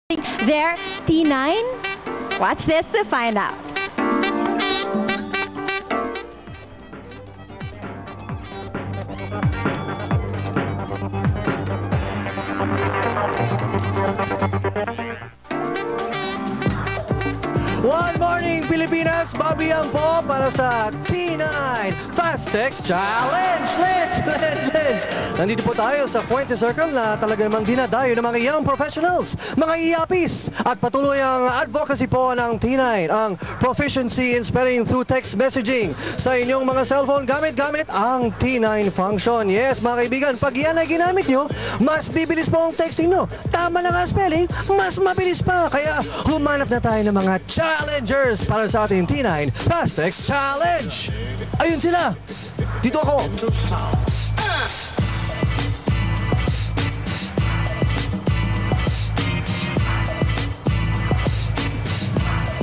their T9? Watch this to find out. One morning, Pilipinas! Bobby Yang po para sa T9 Fast Text Challenge! Let's! Nandito po tayo sa Fuente Circle na talaga namang dinadayo ng mga young professionals, mga iapis, at patuloy ang advocacy po ng T9, ang proficiency in spelling through text messaging sa inyong mga cellphone gamit ang T9 function. Yes, mga kaibigan, pag yan ay ginamit nyo, mas bibilis po ang texting nyo. Tama na nga spelling, mas mabilis pa. Kaya humanap na tayo ng mga challengers para sa ating T9 Fast Text Challenge. Ayun sila. Dito ako.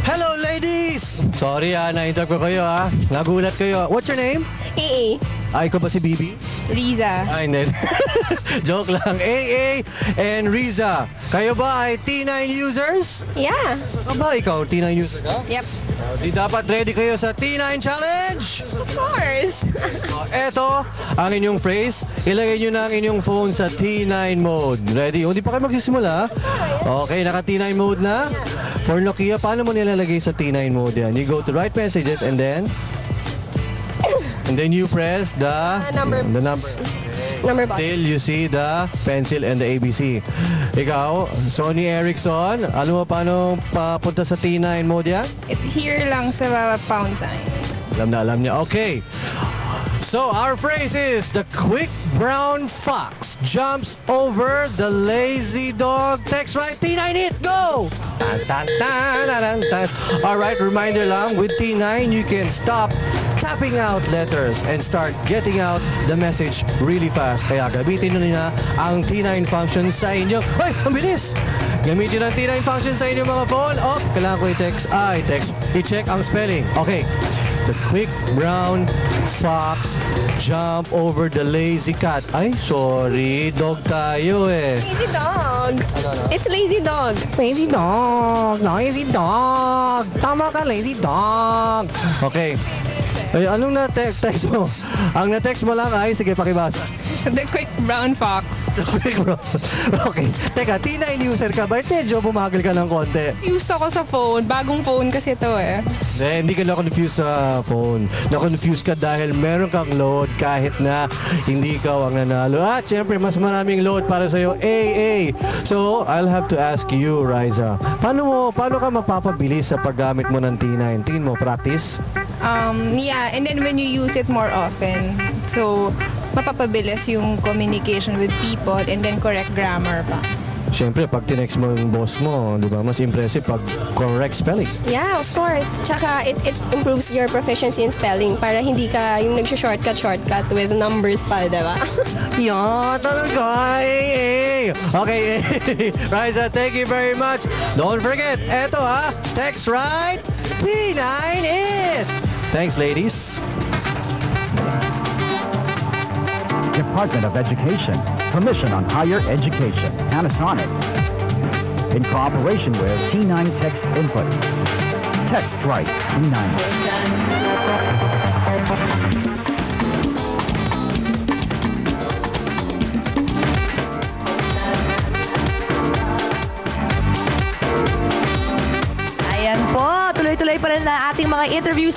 Hello, ladies! Sorry na-interrupt ko kayo Nagulat kayo. What's your name? AA. Ay, ko ba si Bibi? Riza. Ay, hindi. Joke lang. AA and Riza. Kayo ba ay T9 users? Yeah. Aba, ikaw, T9 user ka? Yep. Di dapat ready kayo sa T9 Challenge? Of course. So, eto ang inyong phrase. Ilagay nyo na ang inyong phone sa T9 mode. Ready? Hindi pa kayo magsisimula? Okay, naka T9 mode na? For Nokia, paano mo nilalagay sa T9 mode yan? You go to write messages and then you press the number Button. till you see the pencil and the ABC. Ikaw, Sony Ericsson, alam mo paano papunta sa T9 mode yan? Here lang sa pound sign. Alam niya. Okay. So, our phrase is, the quick brown fox jumps over the lazy dog. Text right, T9 it, go! Tan, tan, tan, tan, tan. All right, reminder lang, with T9, you can stop tapping out letters and start getting out the message really fast. Kaya gamitin nyo na ang T9 function sa inyo. Ay, ang bilis! Gamitin ang T9 function sa inyong mga phone. Oh, kailangan ko i-text. I-check ang spelling. Okay. The quick brown fox jump over the lazy cat. Ay, sorry. Dog tayo Lazy dog. It's lazy dog. Lazy dog. Lazy dog. Tama ka, lazy dog. Okay. Ay, anong na-text mo? Ang na-text mo lang ay, sige, pakibasa. The quick brown fox. Okay. Teka, T9 user ka ba? Medyo bumagal ka ng konti. Used ako sa phone. Bagong phone kasi to Hindi ka na-confuse sa phone. Na-confuse ka dahil meron kang load kahit na hindi ikaw ang nanalo. At syempre, mas maraming load para sa'yo. AA. So, I'll have to ask you, Riza. Paano ka mapapabilis sa paggamit mo ng T9? Tingin mo, practice? Yeah, and then when you use it more often, so mapapabilis yung communication with people and then correct grammar pa. Siyempre, pag tinext mo yung boss mo, di ba, mas impressive pag correct spelling. Yeah, of course. Tsaka it improves your proficiency in spelling para hindi ka yung nag-shortcut with numbers pa, di ba? Yeah, talaga. Okay, Riza, thank you very much. Don't forget, eto text right, T9 it. Thanks, ladies. Department of Education, Commission on Higher Education, Panasonic, in cooperation with T9 Text Input. Text right, T9. Ayan po, tuloy-tuloy pa rin na ating mga interviews